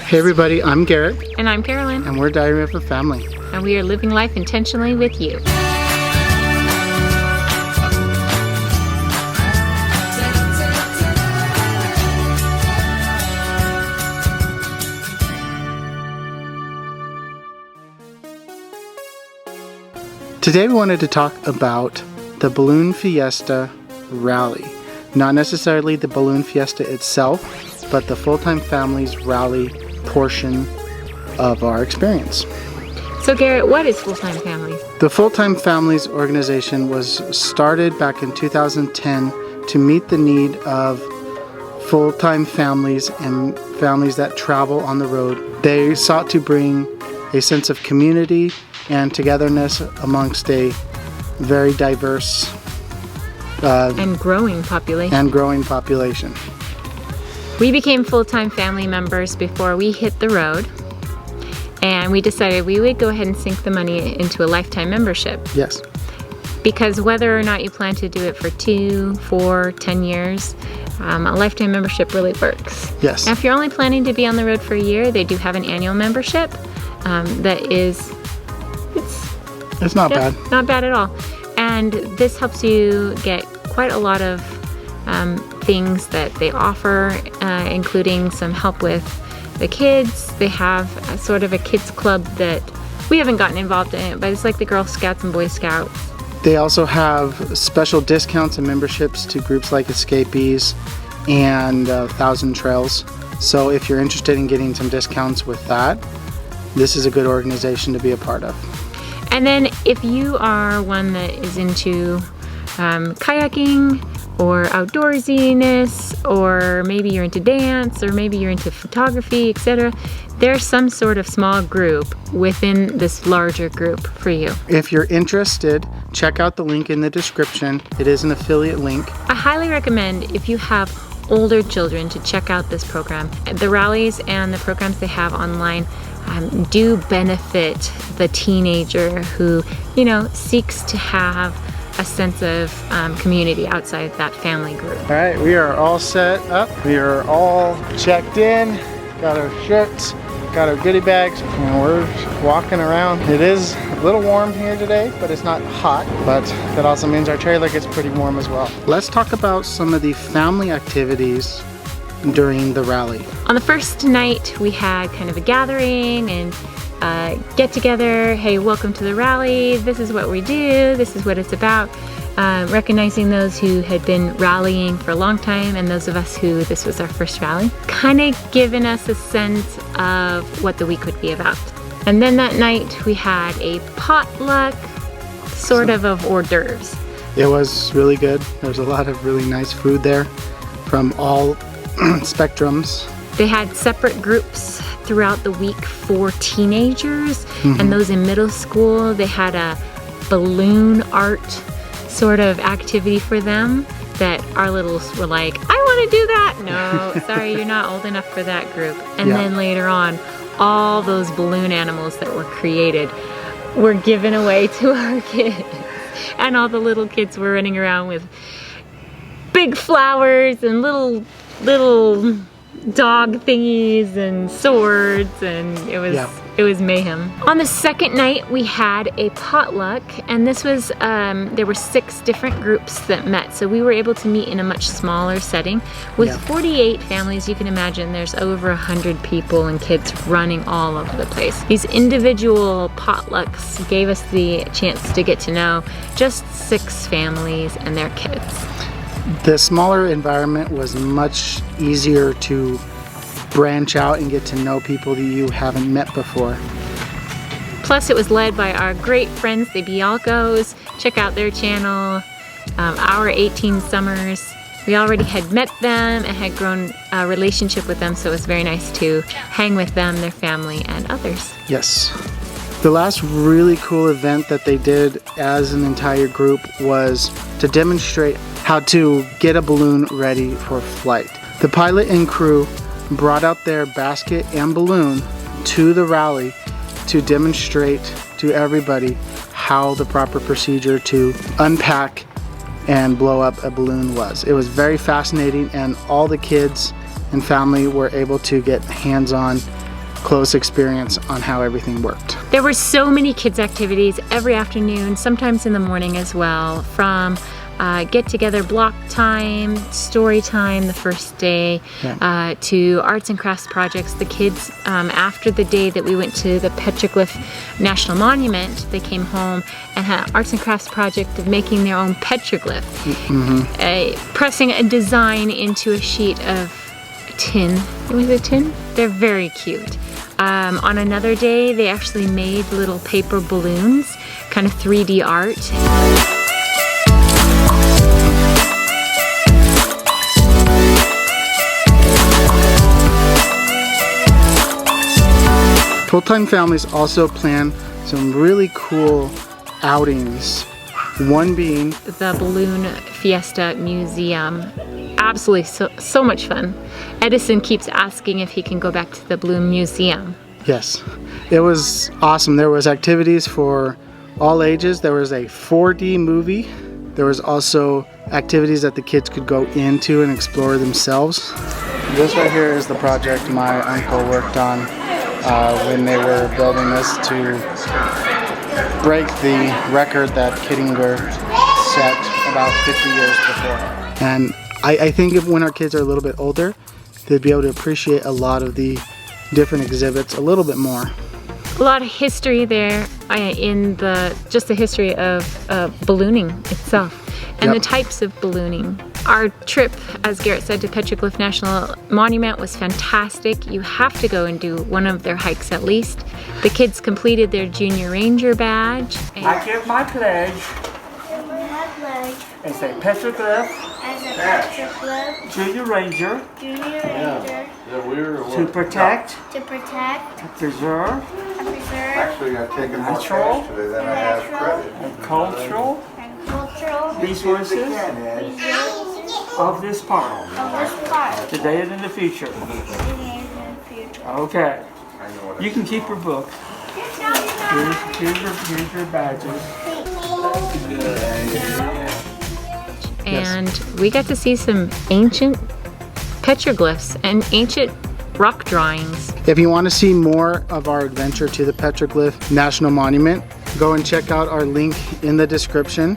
Hey everybody, I'm Garrett. And I'm Carolyn. And we're Diary of a Family. And we are living life intentionally with you. Today we wanted to talk about the Balloon Fiesta rally. Not necessarily the Balloon Fiesta itself, but the FullTime Families rally portion of our experience. So Garrett, what is FullTime Families? The FullTime Families organization was started back in 2010 to meet the need of full-time families and families that travel on the road. They sought to bring a sense of community and togetherness amongst a very diverse and growing population. We became full-time family members before we hit the road, and we decided we would go ahead and sink the money into a lifetime membership. Yes. Because whether or not you plan to do it for 2, 4, 10 years, a lifetime membership really works. Yes. Now, if you're only planning to be on the road for a year, they do have an annual membership that is it's not bad. Not bad at all. And this helps you get quite a lot of things that they offer, including some help with the kids. They have a sort of a kids club that we haven't gotten involved in it, but it's like the Girl Scouts and Boy Scouts. They also have special discounts and memberships to groups like Escapees and Thousand Trails. So if you're interested in getting some discounts with that, this is a good organization to be a part of. And then if you are one that is into kayaking or outdoorsiness, or maybe you're into dance, or maybe you're into photography, etc., there's some sort of small group within this larger group for you. If you're interested, check out the link in the description. It is an affiliate link. I highly recommend, if you have older children, to check out this program. The rallies and the programs they have online do benefit the teenager who, seeks to have a sense of community outside that family group. All right, we are all set up. We are all checked in, got our shirts, got our goodie bags, and we're walking around. It is a little warm here today, but it's not hot, but that also means our trailer gets pretty warm as well. Let's talk about some of the family activities during the rally. On the first night, we had kind of a gathering and get together. Hey, welcome to the rally. This is what we do. This is what it's about. Recognizing those who had been rallying for a long time and those of us who this was our first rally. Kind of giving us a sense of what the week would be about. And then that night we had a potluck, sort of hors d'oeuvres. It was really good. There's a lot of really nice food there from all spectrums. They had separate groups throughout the week for teenagers, and those in middle school, they had a balloon art sort of activity for them that our littles were like, I want to do that. No, sorry, you're not old enough for that group. And then later on, all those balloon animals that were created were given away to our kids. And all the little kids were running around with big flowers and little dog thingies and swords, and it was mayhem. On the second night we had a potluck, and this was there were 6 different groups that met, so we were able to meet in a much smaller setting with 48 families. You can imagine there's over 100 people and kids running all over the place. These individual potlucks gave us the chance to get to know just 6 families and their kids. The smaller environment was much easier to branch out and get to know people that you haven't met before. Plus, it was led by our great friends, the Bialcos. Check out their channel, Our 18 Summers. We already had met them and had grown a relationship with them, so it was very nice to hang with them, their family, and others. Yes. The last really cool event that they did as an entire group was to demonstrate how to get a balloon ready for flight. The pilot and crew brought out their basket and balloon to the rally to demonstrate to everybody how the proper procedure to unpack and blow up a balloon was. It was very fascinating, and all the kids and family were able to get hands-on close experience on how everything worked. There were so many kids activities every afternoon, sometimes in the morning as well, from get-together block time, story time the first day, to arts and crafts projects. The kids, after the day that we went to the Petroglyph National Monument, they came home and had an arts and crafts project of making their own petroglyph, pressing a design into a sheet of tin. Was it tin? They're very cute. On another day, they actually made little paper balloons, kind of 3D art. Full-Time families also plan some really cool outings. One being the Balloon Fiesta Museum. Absolutely so much fun. Edison keeps asking if he can go back to the Balloon Museum. Yes, it was awesome. There was activities for all ages. There was a 4D movie. There was also activities that the kids could go into and explore themselves. This right here is the project my uncle worked on when they were building this to break the record that Kittinger set about 50 years before. And I think when our kids are a little bit older, they'd be able to appreciate a lot of the different exhibits a little bit more. A lot of history there in just the history of ballooning itself and the types of ballooning. Our trip, as Garrett said, to Petroglyph National Monument was fantastic. You have to go and do one of their hikes at least. The kids completed their Junior Ranger badge. I give my pledge. As a petroglyph. Junior Ranger. To protect. To preserve. Actually, I've taken more Natural. cash today than I have credit. And cultural. Resources. Of this park. Today and in the future. Okay. You can keep your book. Here's your badges. And we got to see some ancient petroglyphs and ancient rock drawings. If you want to see more of our adventure to the Petroglyph National Monument, go and check out our link in the description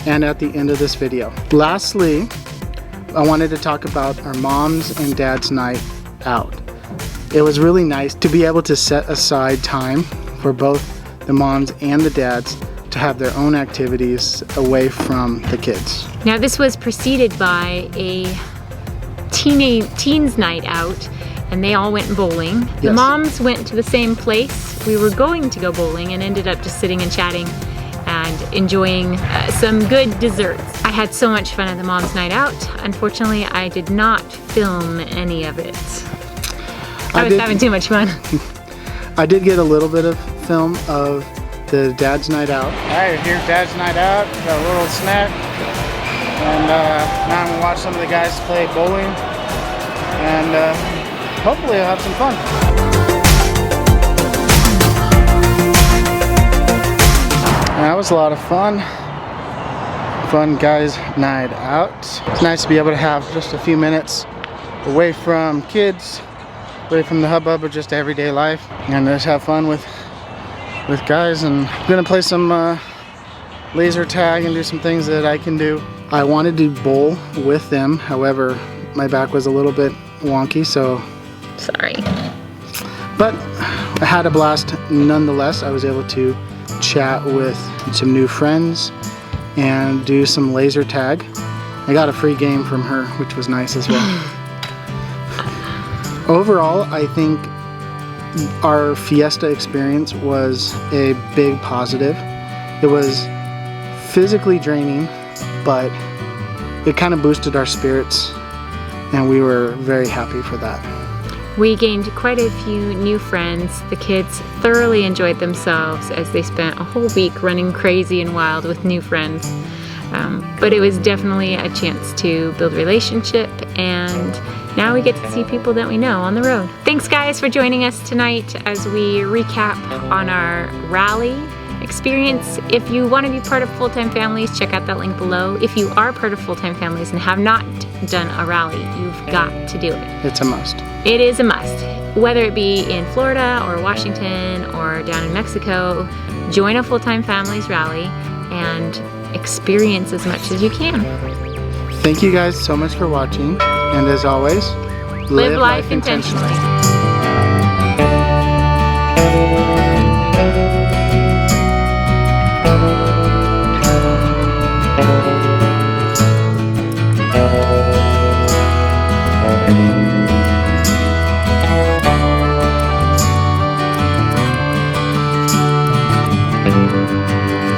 and at the end of this video. Lastly, I wanted to talk about our mom's and dad's night out. It was really nice to be able to set aside time for both the moms and the dads to have their own activities away from the kids. Now this was preceded by a teens night out, and they all went bowling. The Yes. moms went to the same place. We were going to go bowling and ended up just sitting and chatting and enjoying some good desserts. I had so much fun at the mom's night out. Unfortunately, I did not film any of it. I was having too much fun. I did get a little bit of film of the dad's night out. Alright, here's dad's night out. Got a little snack. And now I'm gonna watch some of the guys play bowling. And hopefully I'll have some fun. That was a lot of fun. Fun guys night out. It's nice to be able to have just a few minutes away from kids, away from the hubbub of just everyday life, and just have fun with guys. And I'm gonna play some laser tag and do some things that I can do. I wanted to bowl with them, however my back was a little bit wonky, so Sorry. but I had a blast nonetheless. I was able to chat with some new friends and do some laser tag. I got a free game from her, which was nice as well. Overall, I think our Fiesta experience was a big positive. It was physically draining, but it kind of boosted our spirits, and we were very happy for that. We gained quite a few new friends. The kids thoroughly enjoyed themselves as they spent a whole week running crazy and wild with new friends. But it was definitely a chance to build relationship, and now we get to see people that we know on the road. Thanks guys for joining us tonight as we recap on our rally experience. If you want to be part of Full-Time Families, check out that link below. If you are part of Full-Time Families and have not done a rally, you've got to do it. It's a must. It is a must. Whether it be in Florida or Washington or down in Mexico, join a Full-Time Families rally and experience as much as you can. Thank you guys so much for watching. And as always, Live life intentionally. intentionally.